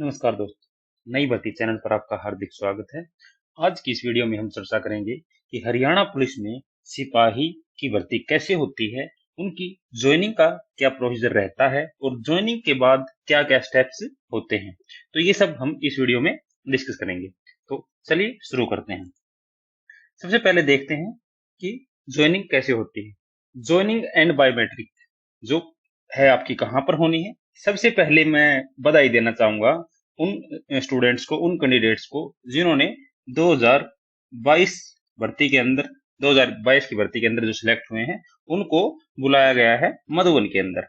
नमस्कार दोस्तों, नई भर्ती चैनल पर आपका हार्दिक स्वागत है। आज की इस वीडियो में हम चर्चा करेंगे कि हरियाणा पुलिस में सिपाही की भर्ती कैसे होती है, उनकी ज्वाइनिंग का क्या प्रोसीजर रहता है और ज्वाइनिंग के बाद क्या क्या स्टेप्स होते हैं। तो ये सब हम इस वीडियो में डिस्कस करेंगे। तो चलिए शुरू करते हैं। सबसे पहले देखते हैं कि ज्वाइनिंग कैसे होती है। ज्वाइनिंग एंड बायोमेट्रिक जो है आपकी कहाँ पर होनी है। सबसे पहले मैं बधाई देना चाहूंगा उन स्टूडेंट्स को, उन कैंडिडेट्स को जिन्होंने 2022 भर्ती के अंदर 2022 की भर्ती के अंदर जो सिलेक्ट हुए हैं, उनको बुलाया गया है मधुबन के अंदर।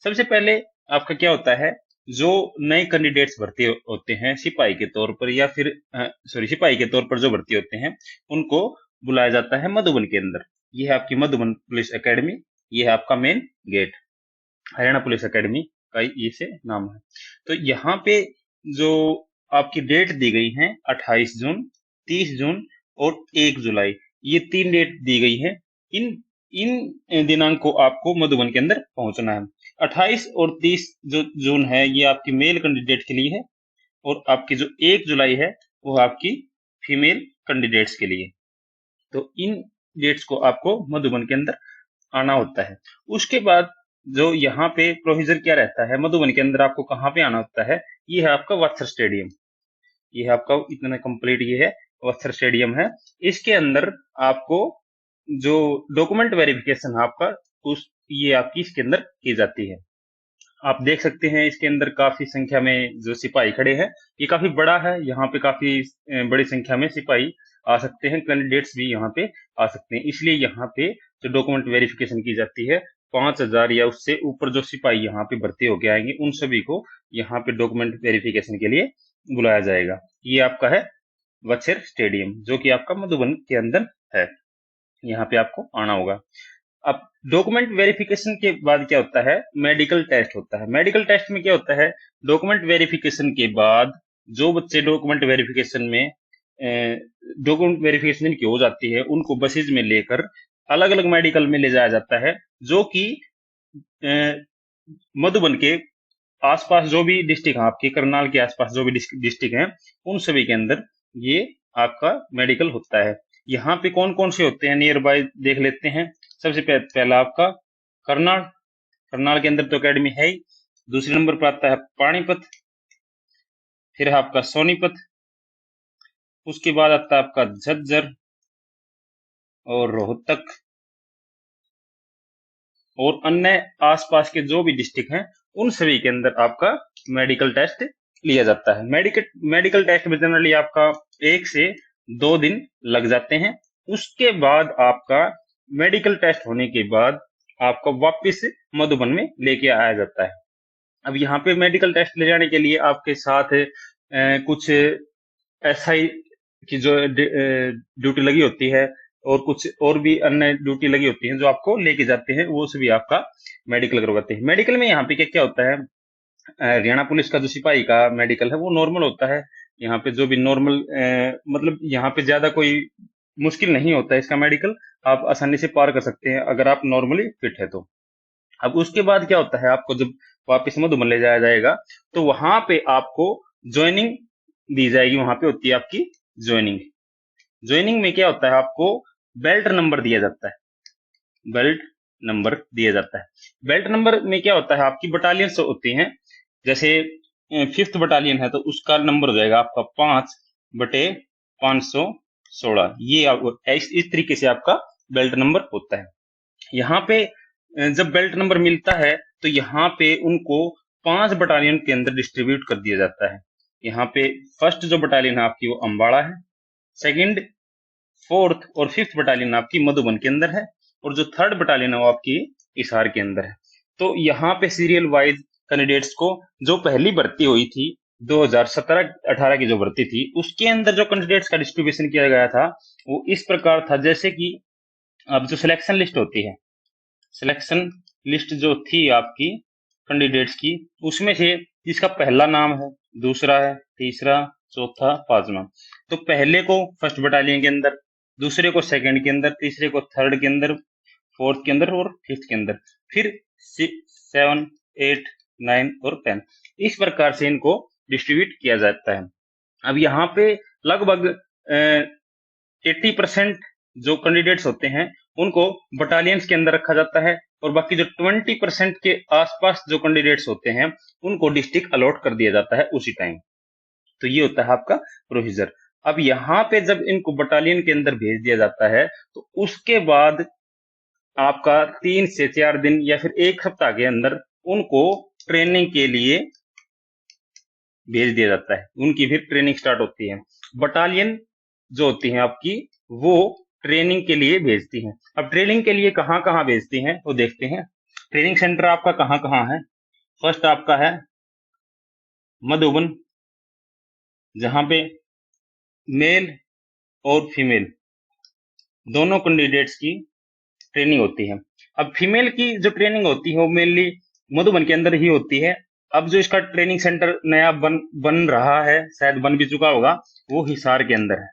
सबसे पहले आपका क्या होता है, जो नए कैंडिडेट्स भर्ती होते हैं सिपाही के तौर पर या फिर सिपाही के तौर पर जो भर्ती होते हैं, उनको बुलाया जाता है मधुबन के अंदर। ये है आपकी मधुबन पुलिस एकेडमी, ये है आपका main gate, Haryana police academy का ये से नाम है। तो यहाँ पे जो आपकी डेट दी गई है 28 जून, 30 जून और 1 जुलाई, ये 3 डेट दी गई है। इन इन दिनांक को आपको मधुबन के अंदर पहुंचना है। 28 और 30 जो जून है ये आपकी मेल कैंडिडेट के लिए है, और आपकी जो 1 जुलाई है वो आपकी फीमेल कैंडिडेट्स के लिए। तो इन डेट्स को आपको मधुबन के अंदर आना होता है। उसके बाद जो यहाँ पे प्रोसीजर क्या रहता है, मधुबन के अंदर आपको कहाँ पे आना होता है, ये है आपका वत्सर स्टेडियम। ये है आपका इतना कंप्लीट, ये है वत्सर स्टेडियम है। इसके अंदर आपको जो डॉक्यूमेंट वेरिफिकेशन है आपका, उस ये आपकी इसके अंदर की जाती है। आप देख सकते हैं इसके अंदर काफी संख्या में जो सिपाही खड़े हैं। ये काफी बड़ा है, यहाँ पे काफी बड़ी संख्या में सिपाही आ सकते हैं, कैंडिडेट्स भी यहाँ पे आ सकते हैं। इसलिए यहाँ पे जो डॉक्यूमेंट वेरिफिकेशन की जाती है, 5,000 या उससे ऊपर जो सिपाही यहाँ पे भर्ती होके आएंगे, उन सभी को यहाँ पे डॉक्यूमेंट वेरिफिकेशन के लिए बुलाया जाएगा। ये आपका है वत्सर स्टेडियम, जो कि आपका मधुबन के अंदर है। यहाँ पे आपको आना होगा। अब डॉक्यूमेंट वेरिफिकेशन के बाद क्या होता है, मेडिकल टेस्ट होता है। मेडिकल टेस्ट में क्या होता है, डॉक्यूमेंट वेरिफिकेशन के बाद जो बच्चे डॉक्यूमेंट वेरिफिकेशन में डॉक्यूमेंट वेरिफिकेशन जिनकी हो जाती है, उनको बसेज में लेकर अलग अलग मेडिकल में ले जाया जाता है, जो कि मधुबन के आसपास जो भी डिस्ट्रिक्ट है, आपके करनाल के आसपास जो भी डिस्ट्रिक्ट हैं, उन सभी के अंदर ये आपका मेडिकल होता है। यहाँ पे कौन कौन से होते हैं नियर बाय देख लेते हैं। सबसे पहला आपका करनाल, करनाल के अंदर तो एकेडमी है ही। दूसरे नंबर पर आता है पानीपत, फिर है आपका सोनीपत, उसके बाद आता है आपका झज्जर और रोहतक और अन्य आसपास के जो भी डिस्ट्रिक्ट हैं, उन सभी के अंदर आपका मेडिकल टेस्ट लिया जाता है। मेडिकल टेस्ट में जनरली आपका 1 से 2 दिन लग जाते हैं। उसके बाद आपका मेडिकल टेस्ट होने के बाद आपको वापस मधुबन में लेके आया जाता है। अब यहाँ पे मेडिकल टेस्ट ले जाने के लिए आपके साथ कुछ एसआई की जो ड्यूटी लगी होती है, और कुछ और भी अन्य ड्यूटी लगी होती है, जो आपको लेके जाते हैं, वो सभी आपका मेडिकल करवाते हैं। मेडिकल में यहाँ पे क्या क्या होता है, हरियाणा पुलिस का जो सिपाही का मेडिकल है वो नॉर्मल होता है। यहाँ पे जो भी नॉर्मल मतलब यहाँ पे ज्यादा कोई मुश्किल नहीं होता है इसका मेडिकल, आप आसानी से पार कर सकते हैं अगर आप नॉर्मली फिट है तो। अब उसके बाद क्या होता है, आपको जब वापस मधुबन ले जाया जाएगा, तो वहां पे आपको ज्वाइनिंग दी जाएगी। वहां पे होती है आपकी ज्वाइनिंग। ज्वाइनिंग में क्या होता है, आपको बेल्ट नंबर दिया जाता है। बेल्ट नंबर दिया जाता है। बेल्ट नंबर में क्या होता है, आपकी बटालियन होती हैं। जैसे 5th बटालियन है तो उसका नंबर हो जाएगा आपका 5/516। ये इस तरीके से आपका बेल्ट नंबर होता है। यहाँ पे जब बेल्ट नंबर मिलता है तो यहाँ पे उनको 5 बटालियन के अंदर डिस्ट्रीब्यूट कर दिया जाता है। यहाँ पे फर्स्ट जो बटालियन है आपकी वो अम्बाड़ा है, सेकंड, 4th और 5th बटालियन आपकी मधुबन के अंदर है, और जो 3rd बटालियन है वो आपकी हिसार के अंदर है। तो यहाँ पे सीरियल वाइज कैंडिडेट्स को, जो पहली भर्ती हुई थी 2017-18 की जो भर्ती थी, उसके अंदर जो कैंडिडेट्स का डिस्ट्रीब्यूशन किया गया था वो इस प्रकार था। जैसे कि अब जो सिलेक्शन लिस्ट होती है, सिलेक्शन लिस्ट जो थी आपकी कैंडिडेट्स की, उसमें से जिसका पहला नाम है, दूसरा है, तीसरा, चौथा, पांचवा, तो पहले को फर्स्ट बटालियन के अंदर, दूसरे को सेकंड के अंदर, तीसरे को थर्ड के अंदर, 4th के अंदर और 5th के अंदर, फिर 6, 7, 8, 9 और 10, इस प्रकार से इनको डिस्ट्रीब्यूट किया जाता है। अब यहाँ पे लगभग 80% जो कैंडिडेट्स होते हैं उनको बटालियंस के अंदर रखा जाता है, और बाकी जो 20% के आसपास जो कैंडिडेट्स होते हैं उनको डिस्ट्रिक्ट अलॉट कर दिया जाता है उसी टाइम। तो ये होता है आपका प्रोसीजर। अब यहाँ पे जब इनको बटालियन के अंदर भेज दिया जाता है तो उसके बाद आपका 3 से 4 दिन या फिर 1 सप्ताह के अंदर उनको ट्रेनिंग के लिए भेज दिया जाता है, उनकी फिर ट्रेनिंग स्टार्ट होती है। बटालियन जो होती है आपकी वो ट्रेनिंग के लिए भेजती हैं। अब ट्रेनिंग के लिए कहाँ कहाँ भेजती हैं वो देखते हैं। ट्रेनिंग सेंटर आपका कहाँ कहाँ है। फर्स्ट आपका है मधुबन, जहां पे मेल और फीमेल दोनों कैंडिडेट्स की ट्रेनिंग होती है। अब फीमेल की जो ट्रेनिंग होती है वो मेनली मधुबन के अंदर ही होती है। अब जो इसका ट्रेनिंग सेंटर नया बन रहा है, शायद बन भी चुका होगा, वो हिसार के अंदर है।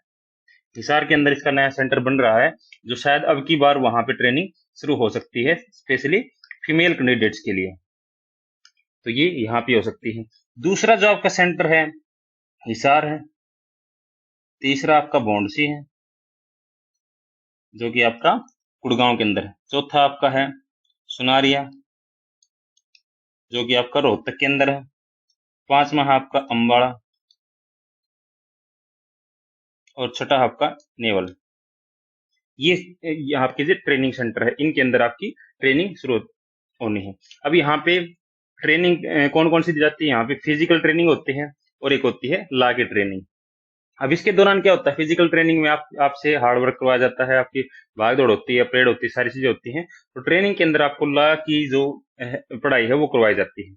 हिसार के अंदर इसका नया सेंटर बन रहा है, जो शायद अब की बार वहां पे ट्रेनिंग शुरू हो सकती है, स्पेशली फीमेल कैंडिडेट्स के लिए। तो ये यहाँ पे हो सकती है। दूसरा जो आपका सेंटर है हिसार है। तीसरा आपका बौंडसी है, जो कि आपका गुड़गांव के अंदर है। चौथा आपका है सुनारिया, जो कि आपका रोहतक के अंदर है। पांचवा है आपका अंबाला, और छठा आपका नेवल। ये आपके जो ट्रेनिंग सेंटर है, इनके अंदर आपकी ट्रेनिंग शुरू होनी है। अब यहाँ पे ट्रेनिंग कौन कौन सी दी जाती है। यहाँ पे फिजिकल ट्रेनिंग होती है और एक होती है लॉ की ट्रेनिंग। अब इसके दौरान क्या होता है, फिजिकल ट्रेनिंग में आपसे हार्ड वर्क करवाया जाता है, आपकी भाग दौड़ होती है, परेड होती है, सारी चीजें होती हैं। तो ट्रेनिंग के अंदर आपको लॉ की जो पढ़ाई है वो करवाई जाती है।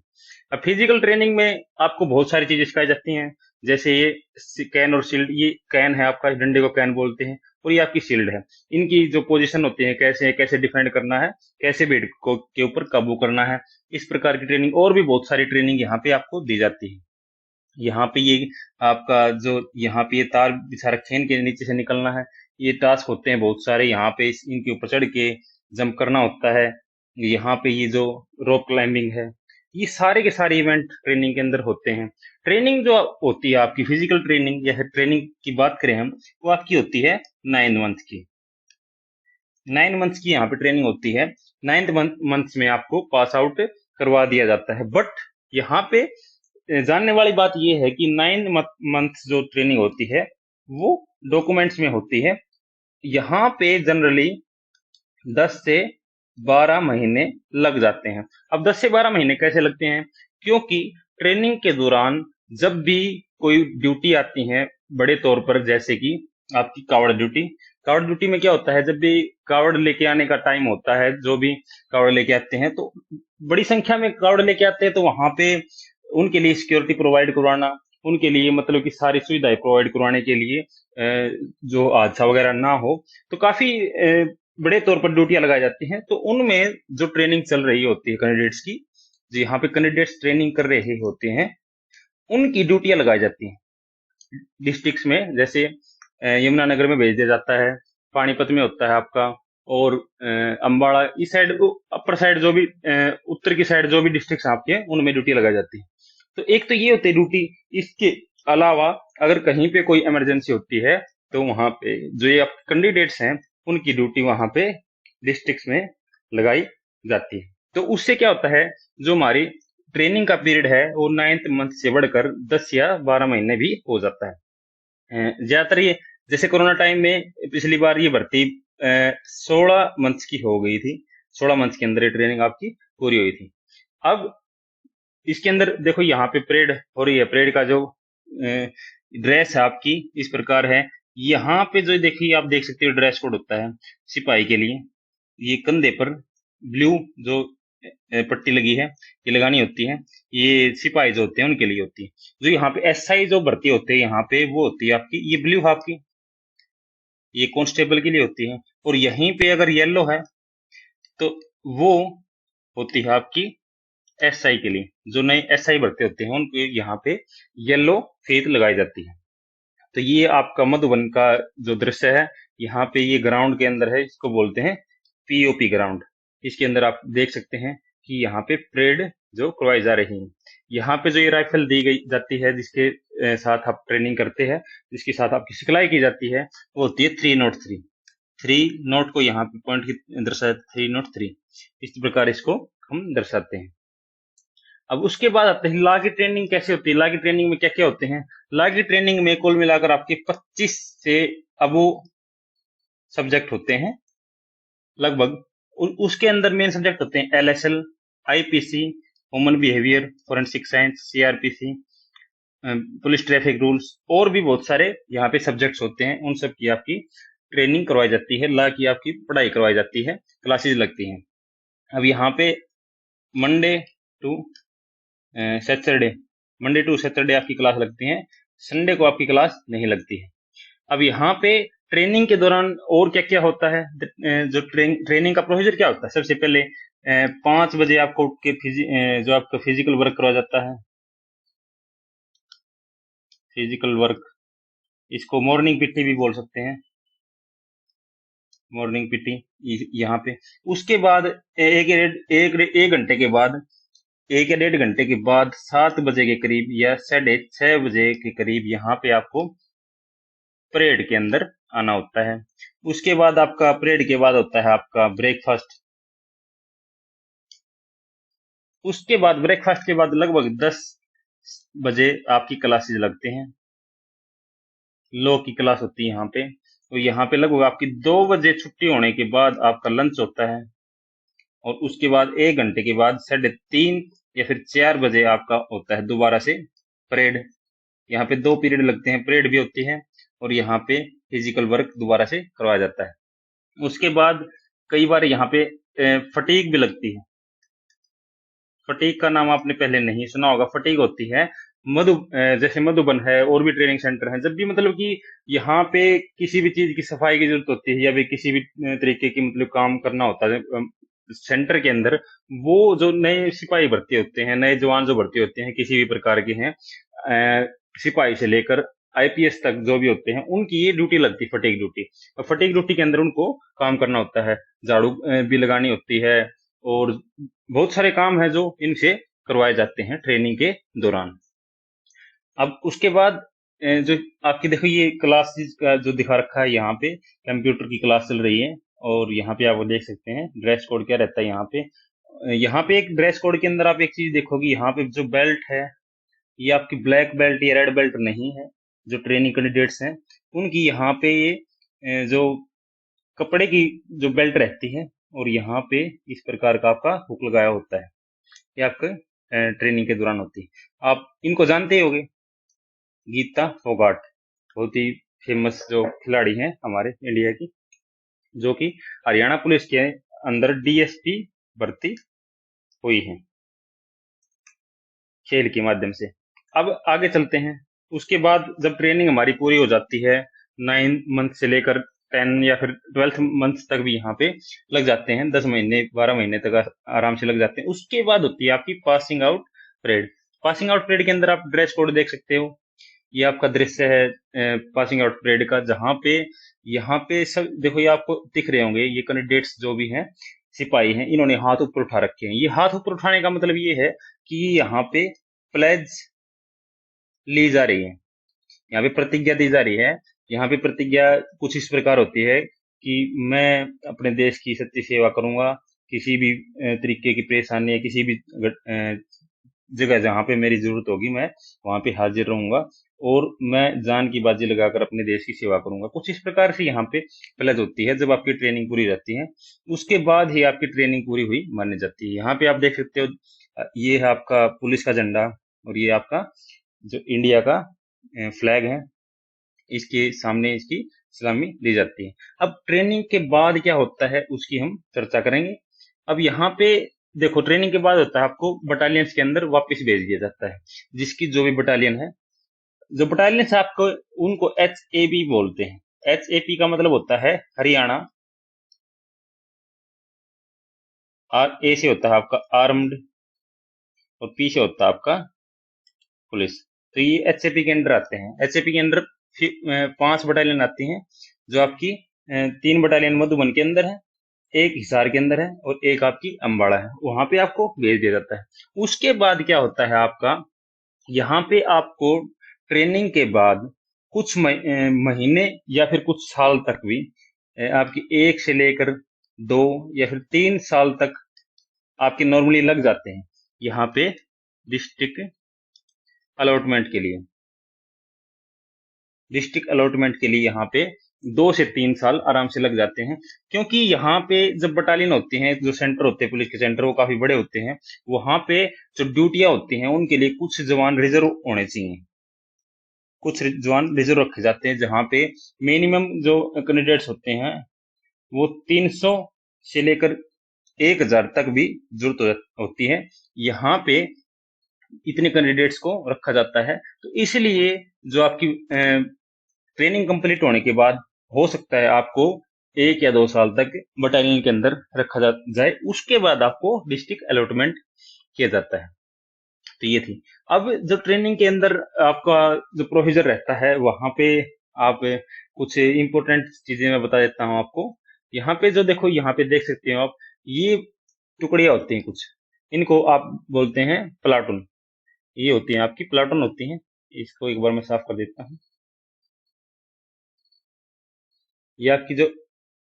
अब फिजिकल ट्रेनिंग में आपको बहुत सारी चीजें सिखाई जाती हैं, जैसे ये कैन और शील्ड। ये कैन है आपका, डंडे को कैन बोलते हैं, और ये आपकी शील्ड है। इनकी जो पोजीशन होती है, कैसे कैसे डिफेंड करना है, कैसे बेड को के ऊपर काबू करना है, इस प्रकार की ट्रेनिंग और भी बहुत सारी ट्रेनिंग यहाँ पे आपको दी जाती है। यहाँ पे ये आपका जो यहाँ पे ये तार बिछा रखे हैं, इनके नीचे से निकलना है, ये टास्क होते हैं बहुत सारे। यहाँ पे इनके ऊपर चढ़ के जंप करना होता है। यहाँ पे ये जो रोप क्लाइंबिंग है, ये सारे के सारे इवेंट ट्रेनिंग के अंदर होते हैं। ट्रेनिंग जो होती है आपकी फिजिकल ट्रेनिंग या ट्रेनिंग की बात करें हम, वो आपकी होती है 9 मंथ की। 9 मंथ्स की यहाँ पे ट्रेनिंग होती है। 9th मंथ में आपको पास आउट करवा दिया जाता है। बट यहाँ पे जानने वाली बात यह है कि 9 मंथ जो ट्रेनिंग होती है वो डॉक्यूमेंट्स में होती है। यहाँ पे जनरली 10 से 12 महीने लग जाते हैं। अब 10 से 12 महीने कैसे लगते हैं, क्योंकि ट्रेनिंग के दौरान जब भी कोई ड्यूटी आती है बड़े तौर पर, जैसे कि आपकी कावड़ ड्यूटी। कावड़ ड्यूटी में क्या होता है, जब भी कावड़ लेके आने का टाइम होता है, जो भी कावड़ लेके आते हैं तो बड़ी संख्या में कावड़ लेके आते हैं, तो वहां पे उनके लिए सिक्योरिटी प्रोवाइड करवाना, उनके लिए मतलब कि सारी सुविधाएं प्रोवाइड करवाने के लिए जो हादसा वगैरह ना हो, तो काफी बड़े तौर पर ड्यूटियां लगाई जाती हैं। तो उनमें जो ट्रेनिंग चल रही होती है कैंडिडेट्स की, जो यहाँ पे कैंडिडेट्स ट्रेनिंग कर रहे होते हैं, उनकी ड्यूटियां लगाई जाती हैं डिस्ट्रिक्ट्स में। जैसे यमुनानगर में भेज दिया जाता है, पानीपत में होता है आपका, और अम्बाड़ा इस साइड, अपर साइड जो भी उत्तर की साइड जो भी डिस्ट्रिक्ट आपके हैं, उनमें ड्यूटी लगाई जाती है। तो एक तो ये होती है ड्यूटी। इसके अलावा अगर कहीं पे कोई इमरजेंसी होती है तो वहां पे जो ये कैंडिडेट्स हैं उनकी ड्यूटी वहां पे डिस्ट्रिक्ट में लगाई जाती है। तो उससे क्या होता है, जो हमारी ट्रेनिंग का पीरियड है वो 9th मंथ से बढ़कर 10 या 12 महीने भी हो जाता है। ज्यादातर ये जैसे कोरोना टाइम में पिछली बार ये भर्ती 16 मंथ्स की हो गई थी। 16 मंथ्स के अंदर ये ट्रेनिंग आपकी पूरी हुई थी। अब इसके अंदर देखो यहाँ पे परेड हो रही है। परेड का जो ड्रेस है आपकी इस प्रकार है। यहाँ पे जो देखिए आप देख सकते हो ड्रेस कोड होता है सिपाही के लिए। ये कंधे पर ब्लू जो पट्टी लगी है ये लगानी होती है, ये सिपाही जो होते हैं उनके लिए होती है। जो यहाँ पे एसआई जो भर्ती होते हैं यहाँ पे वो होती है आपकी ये ब्लू हाफ की, ये कांस्टेबल के लिए होती है। और यहीं पे अगर येलो है तो वो होती है आपकी एसआई के लिए। जो नए एसआई भर्ती होते हैं उनके यहाँ पे येलो फेत लगाई जाती है। तो ये आपका मधुबन का जो दृश्य है, यहाँ पे ये ग्राउंड के अंदर है, इसको बोलते हैं पीओपी ग्राउंड। इसके अंदर आप देख सकते हैं कि यहाँ पे परेड जो करवाई जा रही है। यहाँ पे जो ये राइफल दी गई जाती है, जिसके साथ आप ट्रेनिंग करते हैं, जिसके साथ आपकी सिखलाई की जाती है, वो होती है 303। 3 नोट को यहाँ पे पॉइंट की दर्शाते 303, इस प्रकार इसको हम दर्शाते हैं। अब उसके बाद आते हैं लॉ की ट्रेनिंग कैसे होती है। लॉ की ट्रेनिंग में क्या क्या होते हैं। लॉ की ट्रेनिंग में कुल मिलाकर आपके 25 से अबो सब्जेक्ट होते हैं लगभग। उसके अंदर मेन सब्जेक्ट होते हैं LSL, IPC, human behaviour, forensic science, CRPC, police traffic rules, और भी बहुत सारे यहाँ पे सब्जेक्ट्स होते हैं। उन सब की आपकी ट्रेनिंग करवाई जाती है, लॉ की आपकी पढ़ाई करवाई जाती है, क्लासेस लगती हैं। अब यहाँ पे मंडे टू सैटरडे, आपकी क्लास लगती है, संडे को आपकी क्लास नहीं लगती है। अब यहाँ पे ट्रेनिंग के दौरान और क्या क्या होता है, जो ट्रेनिंग का प्रोसीजर क्या होता है। सबसे पहले 5 बजे आपको उठ के जो आपका फिजिकल वर्क करवाया जाता है, फिजिकल वर्क, इसको मॉर्निंग पीटी भी बोल सकते हैं, मॉर्निंग पीटी यहाँ पे। उसके बाद एक घंटे के बाद, 1 या 1.5 घंटे के बाद 7 बजे के करीब या 6:30 बजे के करीब यहाँ पे आपको परेड के अंदर आना होता है। उसके बाद आपका परेड के बाद होता है आपका ब्रेकफास्ट। उसके बाद ब्रेकफास्ट के बाद लगभग 10 बजे आपकी क्लासेस लगते हैं, लॉ की क्लास होती है यहाँ पे। तो यहाँ पे लगभग आपकी 2 बजे छुट्टी होने के बाद आपका लंच होता है, और उसके बाद 1 घंटे के बाद 3:30 या फिर 4 बजे आपका होता है दोबारा से परेड। यहाँ पे 2 पीरियड लगते हैं, परेड भी होती है, और यहाँ पे फिजिकल वर्क दोबारा से करवाया जाता है। उसके बाद कई बार यहाँ पे फटीग भी लगती है। फटीग का नाम आपने पहले नहीं सुना होगा। फटीग होती है जैसे मधुबन है और भी ट्रेनिंग सेंटर है, जब भी मतलब कि यहाँ पे किसी भी चीज की सफाई की जरूरत होती है, या भी किसी भी तरीके की मतलब काम करना होता है सेंटर के अंदर, वो जो नए सिपाही भर्ती होते हैं, नए जवान जो भर्ती होते हैं, किसी भी प्रकार के हैं, सिपाही से लेकर IPS तक जो भी होते हैं, उनकी ये ड्यूटी लगती है, फटीग ड्यूटी। और फटीग ड्यूटी के अंदर उनको काम करना होता है, झाड़ू भी लगानी होती है, और बहुत सारे काम है जो इनसे करवाए जाते हैं ट्रेनिंग के दौरान। अब उसके बाद जो आपकी देखो ये क्लासेस का जो दिखा रखा है, यहाँ पे कंप्यूटर की क्लास चल रही है, और यहाँ पे आप वो देख सकते हैं ड्रेस कोड क्या रहता है यहाँ पे। यहाँ पे एक ड्रेस कोड के अंदर आप एक चीज देखोगे, यहाँ पे जो बेल्ट है, ये आपकी ब्लैक बेल्ट या रेड बेल्ट नहीं है। जो ट्रेनिंग कैंडिडेट्स हैं उनकी यहाँ पे ये जो कपड़े की जो बेल्ट रहती है, और यहाँ पे इस प्रकार का आपका हुक लगाया होता है, ये आपके ट्रेनिंग के दौरान होती है। आप इनको जानते ही होंगे, गीता फोगाट, बहुत ही फेमस जो खिलाड़ी हैं हमारे इंडिया की, जो कि हरियाणा पुलिस के अंदर DSP भर्ती हुई है खेल के माध्यम से। अब आगे चलते हैं। उसके बाद जब ट्रेनिंग हमारी पूरी हो जाती है, 9 मंथ से लेकर 10 या फिर 12 मंथ तक भी यहाँ पे लग जाते हैं, 10 महीने 12 महीने तक आराम से लग जाते हैं। उसके बाद होती है आपकी passing out parade. Passing out parade के अंदर आप ड्रेस कोड देख सकते हो, ये आपका दृश्य है पासिंग आउट परेड का, जहाँ पे यहाँ पे सब देखो, ये आपको दिख रहे होंगे, ये कैंडिडेट्स जो भी हैं, सिपाही हैं, इन्होंने हाथ ऊपर उठा रखे हैं। ये हाथ ऊपर उठाने का मतलब ये है कि यहाँ पे प्लेज ली जा रही है, यहाँ पे प्रतिज्ञा दी जा रही है। यहाँ पे प्रतिज्ञा कुछ इस प्रकार होती है कि मैं अपने देश की सच्ची सेवा करूंगा, किसी भी तरीके की परेशानी या किसी भी जगह जहाँ पे मेरी जरूरत होगी, मैं वहां पे हाजिर रहूंगा, और मैं जान की बाजी लगाकर अपने देश की सेवा करूंगा। कुछ इस प्रकार से यहाँ पे प्लेज होती है जब आपकी ट्रेनिंग पूरी रहती है। उसके बाद ही आपकी ट्रेनिंग पूरी हुई मानी जाती है। यहाँ पे आप देख सकते हो, ये है आपका पुलिस का झंडा, और ये आपका जो इंडिया का फ्लैग है, इसके सामने इसकी सलामी दी जाती है। अब ट्रेनिंग के बाद क्या होता है उसकी हम चर्चा करेंगे। अब यहाँ पे देखो, ट्रेनिंग के बाद होता है आपको बटालियंस के अंदर वापस भेज दिया जाता है, जिसकी जो भी बटालियन है, जो बटालियन से आपको उनको HAB बोलते हैं। HAP का मतलब होता है हरियाणा, और A से होता है आपका आर्म्ड, और P से होता है आपका पुलिस। तो ये HAP के अंडर आते हैं। HAP के अंडर 5 बटालियन आती हैं, जो आपकी 3 बटालियन मधुबन के अंदर है, एक हिसार के अंदर है और एक आपकी अम्बाड़ा है, वहां पे आपको भेज दिया जाता है। उसके बाद क्या होता है आपका, यहाँ पे आपको ट्रेनिंग के बाद कुछ महीने या फिर कुछ साल तक भी आपकी 1 से लेकर 2 या फिर 3 साल तक आपके नॉर्मली लग जाते हैं यहाँ पे डिस्ट्रिक्ट अलॉटमेंट के लिए। डिस्ट्रिक्ट अलॉटमेंट के लिए यहाँ पे 2 से 3 साल आराम से लग जाते हैं, क्योंकि यहाँ पे जब बटालियन होती हैं, जो सेंटर होते हैं पुलिस के सेंटर, वो काफी बड़े होते हैं। वहां पे जो ड्यूटियां होती हैं उनके लिए कुछ जवान रिजर्व होने चाहिए, कुछ जवान रिजर्व रखे जाते हैं, जहाँ पे मिनिमम जो कैंडिडेट्स होते हैं वो 300 से लेकर 1000 तक भी जरूरत होती है। यहाँ पे इतने कैंडिडेट्स को रखा जाता है। तो इसलिए जो आपकी ट्रेनिंग कंप्लीट होने के बाद हो सकता है आपको 1 या 2 साल तक बटालियन के अंदर रखा जाए, उसके बाद आपको डिस्ट्रिक्ट अलॉटमेंट किया जाता है। तो ये थी। अब जो ट्रेनिंग के अंदर आपका जो प्रोसीजर रहता है, वहां पे आप कुछ इंपॉर्टेंट चीजें मैं बता देता हूँ आपको। यहाँ पे जो देखो, यहाँ पे देख सकते हो आप, ये टुकड़ियां होती हैं कुछ, इनको आप बोलते हैं प्लाटून। ये होती हैं आपकी प्लाटून होती हैं। इसको एक बार मैं साफ कर देता हूँ। ये आपकी जो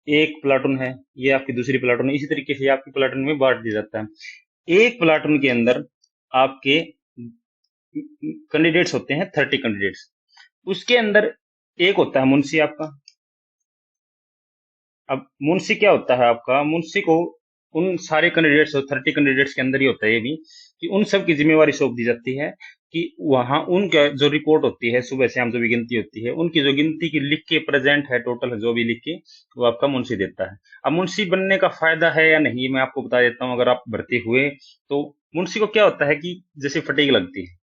एक प्लाटून है, ये आपकी दूसरी प्लाटून है। इसी तरीके से आपकी प्लाटून में बांट दिया जाता है। एक प्लाटून के अंदर आपके कैंडिडेट्स होते हैं 30 कैंडिडेट्स। उसके अंदर एक होता है मुंशी आपका। अब मुंशी क्या होता है आपका, मुंशी को उन सारे कैंडिडेट्स, 30 कैंडिडेट्स के अंदर ही होता है ये भी, कि उन सब की जिम्मेवारी सौंप दी जाती है कि वहां उनका जो रिपोर्ट होती है सुबह शाम जो भी गिनती होती है, उनकी जो गिनती की लिख के प्रेजेंट है टोटल जो भी लिख के, वो आपका मुंशी देता है। अब मुंशी बनने का फायदा है या नहीं, मैं आपको बता देता हूँ। अगर आप भर्ती हुए तो मुंशी को क्या होता है कि जैसे फटीक लगती है,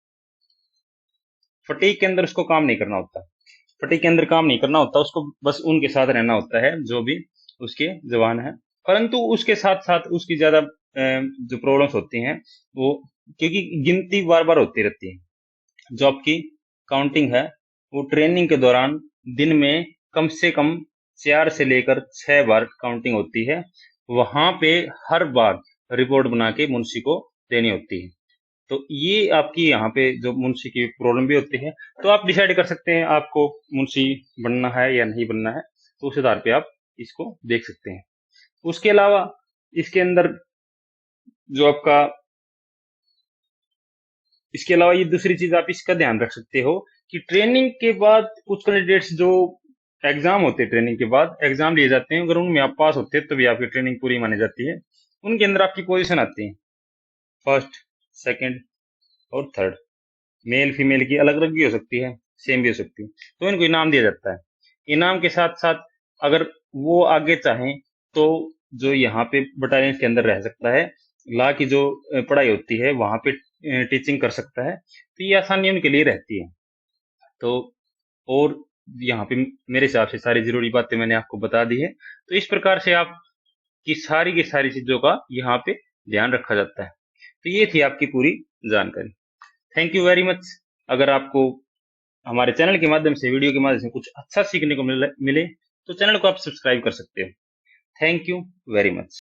फटीक के अंदर उसको काम नहीं करना होता। फटीक के अंदर काम नहीं करना होता उसको, बस उनके साथ रहना होता है जो भी उसके जवान है। परंतु उसके साथ साथ उसकी ज्यादा जो प्रॉब्लम्स होती हैं वो, क्योंकि गिनती बार बार होती रहती है। जो आपकी काउंटिंग है वो ट्रेनिंग के दौरान दिन में कम से कम 4 से लेकर 6 बार काउंटिंग होती है। वहां पे हर बार रिपोर्ट बना के मुंशी को देनी होती है। तो ये आपकी यहाँ पे जो मुंशी की प्रॉब्लम भी होती है। तो आप डिसाइड कर सकते हैं आपको मुंशी बनना है या नहीं बनना है, तो उस आधार पे आप इसको देख सकते हैं। उसके अलावा इसके अंदर जो आपका, इसके अलावा ये दूसरी चीज आप इसका ध्यान रख सकते हो कि ट्रेनिंग के बाद कुछ कैंडिडेट्स जो एग्जाम होते हैं, ट्रेनिंग के बाद एग्जाम लिए जाते हैं, अगर उनमें आप पास होते हैं तो भी आपकी ट्रेनिंग पूरी मानी जाती है। उनके अंदर आपकी पोजीशन आती है, फर्स्ट, सेकंड और थर्ड। मेल फीमेल की अलग अलग भी हो सकती है, सेम भी हो सकती है। तो इनको इनाम दिया जाता है। इनाम के साथ साथ अगर वो आगे चाहें तो जो यहाँ पे बटालियन के अंदर रह सकता है, लॉ की जो पढ़ाई होती है वहां पे टीचिंग कर सकता है। तो ये आसानी उनके लिए रहती है। तो और यहाँ पे मेरे हिसाब से सारी जरूरी बातें मैंने आपको बता दी है। तो इस प्रकार से आप की सारी चीजों का यहाँ पे ध्यान रखा जाता है। तो ये थी आपकी पूरी जानकारी। Thank you very much. अगर आपको हमारे चैनल के माध्यम से, वीडियो के माध्यम से कुछ अच्छा सीखने को मिले तो चैनल को आप सब्सक्राइब कर सकते हो। Thank you very much.